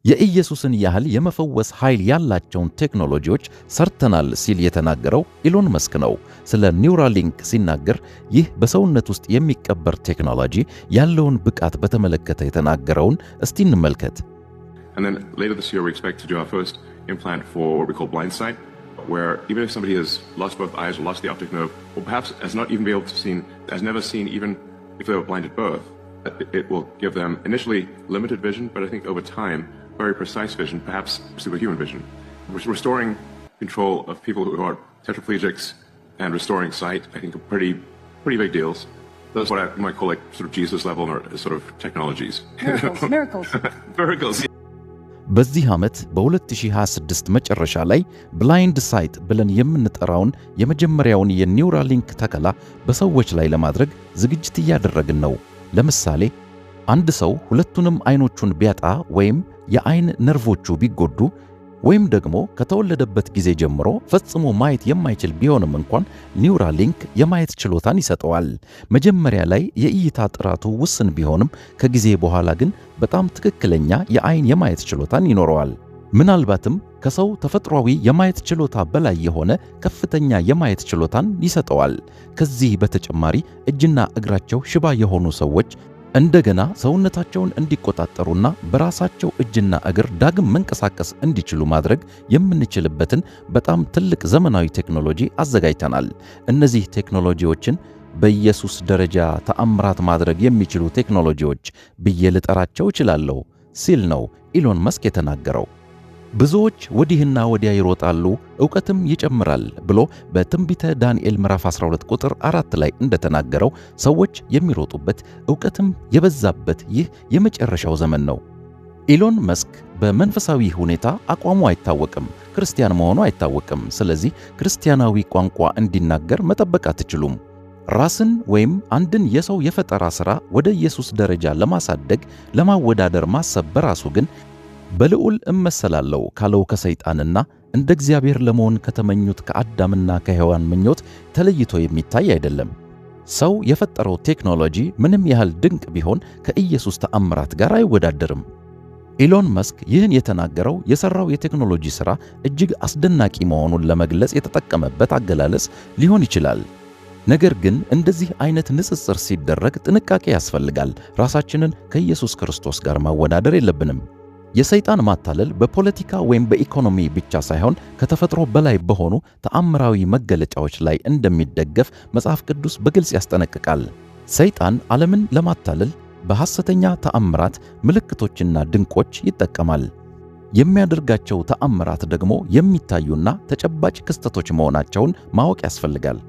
የኢየሱስን ያህል የመፈወስ ኃይል ያላቸውን ቴክኖሎጂዎች ሰርተናል ሲል የተናገረው ኢሎን መስክ ነው። ስለ ኒውራሊንክ ሲናገር ይህ በሰውነት ውስጥ የሚቀበር ቴክኖሎጂ ያለውን ብቃት በተመለከተ የተናገረውን እስቲ እንመልከት። And then later this year we expect to do our first implant for what we call blind sight, where even if somebody has lost both eyes or lost the optic nerve, or perhaps has never seen even if they were blind at birth, it will give them initially limited vision, but I think over time very precise vision, perhaps superhuman vision. Restoring control of people who are tetraplegics and restoring sight, I think, are pretty big deals. Those are what I might call like sort of Jesus level or sort of technologies. Miracles. Miracles. በዚህ ዓመት በ2026 መጨረሻ ላይ ብላይንድ ሳይት ብለን የምንጠራውን የመጀመሪያውን የኒውራሊንክ ተከላ በሰዎች ላይ ለማድረግ ዝግጅት እያደረግን ነው። ለምሳሌ አንድ ሰው ሁለቱንም አይኖቹን ቢያጣ ወይም የአይን ነርቮቹ ቢጎዱ ወይም ደግሞ ከተወለደበት ጊዜ ጀምሮ ፈጽሞ ማየት የማይችል ቢሆንም እንኳን ኒውራሊንክ የማየት ችሎታን ይሰጠዋል። መጀመሪያ ላይ የእይታ ጥራቱ ውስን ቢሆንም ከጊዜ በኋላ ግን በጣም ትክክለኛ የአይን የማየት ችሎታን ይኖረዋል። ምናልባትም ከሰው ተፈጥሯዊ የማየት ችሎታ በላይ የሆነ ከፍተኛ የማየት ችሎታን ይሰጠዋል። ከዚህ በተጨማሪ እጅና እግራቸው ሽባ የሆኑ ሰዎች እንደገና ሰውነታቸውን እንዲቆጣጠሩና በራሳቸው እጅና እግር ዳግም መንቀሳቀስ እንዲችሉ ማድረግ የምንችልበትን በጣም ትልቅ ዘመናዊ ቴክኖሎጂ አዘጋጅተናል። እነዚህ ቴክኖሎጂዎችን በኢየሱስ ደረጃ ተአምራት ማድረግ የሚችሉ ቴክኖሎጂዎች ብዬ ልጠራቸው እችላለሁ ሲል ነው ኢሎን መስክ የተናገረው። ብዙዎች ወዲህና ወዲያ ይሮጣሉ፣ ዕውቀትም ይጨምራል ብሎ በትንቢተ ዳንኤል ምዕራፍ 12 ቁጥር 4 ላይ እንደተናገረው ሰዎች የሚሮጡበት ዕውቀትም የበዛበት ይህ የመጨረሻው ዘመን ነው። ኢሎን መስክ በመንፈሳዊ ሁኔታ አቋሙ አይታወቅም፣ ክርስቲያን መሆኑ አይታወቅም። ስለዚህ ክርስቲያናዊ ቋንቋ እንዲናገር መጠበቅ አትችሉም። ራስን ወይም አንድን የሰው የፈጠራ ሥራ ወደ ኢየሱስ ደረጃ ለማሳደግ ለማወዳደር ማሰብ በራሱ ግን በልዑል እመሰላለሁ ካለው ከሰይጣንና እንደ እግዚአብሔር ለመሆን ከተመኙት ከአዳምና ከሔዋን ምኞት ተለይቶ የሚታይ አይደለም። ሰው የፈጠረው ቴክኖሎጂ ምንም ያህል ድንቅ ቢሆን ከኢየሱስ ተአምራት ጋር አይወዳደርም። ኢሎን መስክ ይህን የተናገረው የሠራው የቴክኖሎጂ ሥራ እጅግ አስደናቂ መሆኑን ለመግለጽ የተጠቀመበት አገላለጽ ሊሆን ይችላል። ነገር ግን እንደዚህ አይነት ንጽጽር ሲደረግ ጥንቃቄ ያስፈልጋል። ራሳችንን ከኢየሱስ ክርስቶስ ጋር ማወዳደር የለብንም። የሰይጣን ማታለል በፖለቲካ ወይም በኢኮኖሚ ብቻ ሳይሆን ከተፈጥሮ በላይ በሆኑ ተአምራዊ መገለጫዎች ላይ እንደሚደገፍ መጽሐፍ ቅዱስ በግልጽ ያስጠነቅቃል። ሰይጣን ዓለምን ለማታለል በሐሰተኛ ተአምራት፣ ምልክቶችና ድንቆች ይጠቀማል። የሚያደርጋቸው ተአምራት ደግሞ የሚታዩና ተጨባጭ ክስተቶች መሆናቸውን ማወቅ ያስፈልጋል።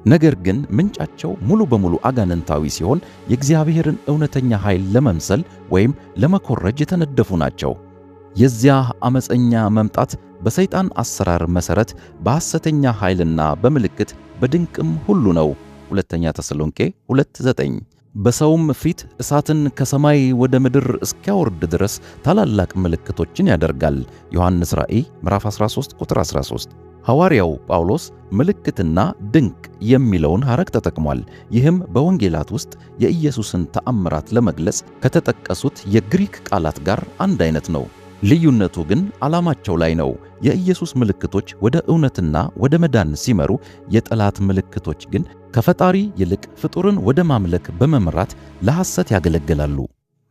ነገር ግን ምንጫቸው ሙሉ በሙሉ አጋንንታዊ ሲሆን የእግዚአብሔርን እውነተኛ ኃይል ለመምሰል ወይም ለመኮረጅ የተነደፉ ናቸው። የዚያ ዓመፀኛ መምጣት በሰይጣን አሰራር መሠረት በሐሰተኛ ኃይልና በምልክት በድንቅም ሁሉ ነው። ሁለተኛ ተሰሎንቄ 2:9 በሰውም ፊት እሳትን ከሰማይ ወደ ምድር እስኪያወርድ ድረስ ታላላቅ ምልክቶችን ያደርጋል። ዮሐንስ ራእይ ምዕራፍ 13 ቁጥር 13። ሐዋርያው ጳውሎስ ምልክትና ድንቅ የሚለውን ሐረግ ተጠቅሟል። ይህም በወንጌላት ውስጥ የኢየሱስን ተአምራት ለመግለጽ ከተጠቀሱት የግሪክ ቃላት ጋር አንድ አይነት ነው። ልዩነቱ ግን ዓላማቸው ላይ ነው። የኢየሱስ ምልክቶች ወደ እውነትና ወደ መዳን ሲመሩ፣ የጠላት ምልክቶች ግን ከፈጣሪ ይልቅ ፍጡርን ወደ ማምለክ በመምራት ለሐሰት ያገለግላሉ።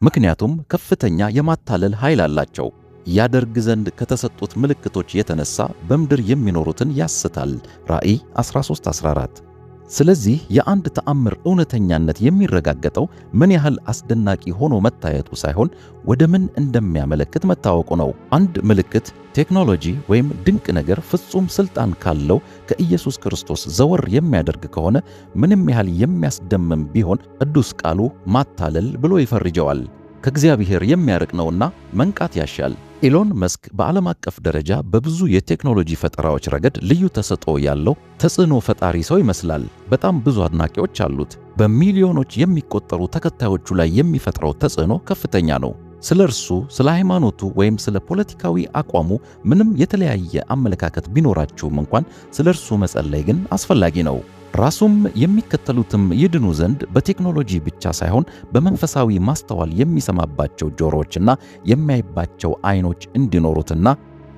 ምክንያቱም ከፍተኛ የማታለል ኃይል አላቸው። ያደርግ ዘንድ ከተሰጡት ምልክቶች የተነሳ በምድር የሚኖሩትን ያስታል። ራእይ 13:14። ስለዚህ የአንድ ተአምር እውነተኛነት የሚረጋገጠው ምን ያህል አስደናቂ ሆኖ መታየቱ ሳይሆን ወደ ምን እንደሚያመለክት መታወቁ ነው። አንድ ምልክት፣ ቴክኖሎጂ ወይም ድንቅ ነገር ፍጹም ሥልጣን ካለው ከኢየሱስ ክርስቶስ ዘወር የሚያደርግ ከሆነ ምንም ያህል የሚያስደምም ቢሆን ቅዱስ ቃሉ ማታለል ብሎ ይፈርጀዋል። ከእግዚአብሔር የሚያርቅ ነውና መንቃት ያሻል። ኢሎን መስክ በዓለም አቀፍ ደረጃ በብዙ የቴክኖሎጂ ፈጠራዎች ረገድ ልዩ ተሰጥኦ ያለው ተጽዕኖ ፈጣሪ ሰው ይመስላል። በጣም ብዙ አድናቂዎች አሉት። በሚሊዮኖች የሚቆጠሩ ተከታዮቹ ላይ የሚፈጥረው ተጽዕኖ ከፍተኛ ነው። ስለ እርሱ፣ ስለ ሃይማኖቱ ወይም ስለ ፖለቲካዊ አቋሙ ምንም የተለያየ አመለካከት ቢኖራችሁም እንኳን ስለ እርሱ መጸለይ ግን አስፈላጊ ነው። ራሱም የሚከተሉትም ይድኑ ዘንድ በቴክኖሎጂ ብቻ ሳይሆን በመንፈሳዊ ማስተዋል የሚሰማባቸው ጆሮዎችና የሚያይባቸው ዓይኖች እንዲኖሩትና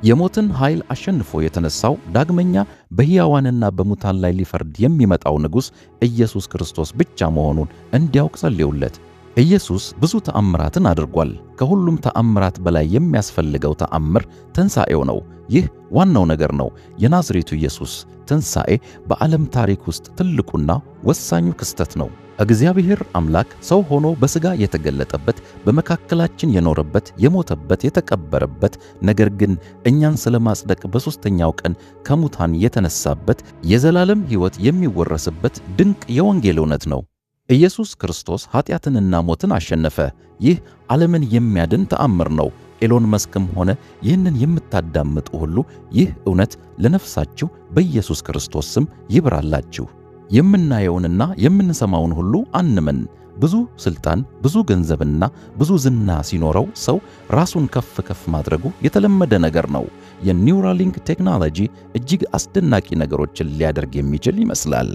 የሞትን ኃይል አሸንፎ የተነሳው ዳግመኛ በሕያዋንና በሙታን ላይ ሊፈርድ የሚመጣው ንጉሥ ኢየሱስ ክርስቶስ ብቻ መሆኑን እንዲያውቅ ጸልዩለት። ኢየሱስ ብዙ ተአምራትን አድርጓል። ከሁሉም ተአምራት በላይ የሚያስፈልገው ተአምር ትንሣኤው ነው። ይህ ዋናው ነገር ነው። የናዝሬቱ ኢየሱስ ትንሣኤ በዓለም ታሪክ ውስጥ ትልቁና ወሳኙ ክስተት ነው። እግዚአብሔር አምላክ ሰው ሆኖ በሥጋ የተገለጠበት፣ በመካከላችን የኖረበት፣ የሞተበት፣ የተቀበረበት፣ ነገር ግን እኛን ስለማጽደቅ በሦስተኛው ቀን ከሙታን የተነሳበት፣ የዘላለም ሕይወት የሚወረስበት ድንቅ የወንጌል እውነት ነው። ኢየሱስ ክርስቶስ ኃጢአትንና ሞትን አሸነፈ። ይህ ዓለምን የሚያድን ተአምር ነው። ኤሎን መስክም ሆነ ይህንን የምታዳምጡ ሁሉ ይህ እውነት ለነፍሳችሁ በኢየሱስ ክርስቶስ ስም ይብራላችሁ። የምናየውንና የምንሰማውን ሁሉ አንመን። ብዙ ሥልጣን፣ ብዙ ገንዘብና ብዙ ዝና ሲኖረው ሰው ራሱን ከፍ ከፍ ማድረጉ የተለመደ ነገር ነው። የኒውራሊንክ ቴክኖሎጂ እጅግ አስደናቂ ነገሮችን ሊያደርግ የሚችል ይመስላል።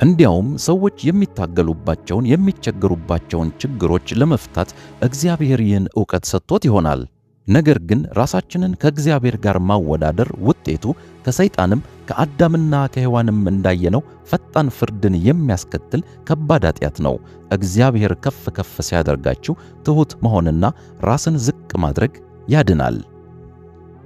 እንዲያውም ሰዎች የሚታገሉባቸውን የሚቸገሩባቸውን ችግሮች ለመፍታት እግዚአብሔር ይህን ዕውቀት ሰጥቶት ይሆናል። ነገር ግን ራሳችንን ከእግዚአብሔር ጋር ማወዳደር ውጤቱ ከሰይጣንም ከአዳምና ከሔዋንም እንዳየነው ፈጣን ፍርድን የሚያስከትል ከባድ ኃጢአት ነው። እግዚአብሔር ከፍ ከፍ ሲያደርጋችሁ ትሑት መሆንና ራስን ዝቅ ማድረግ ያድናል።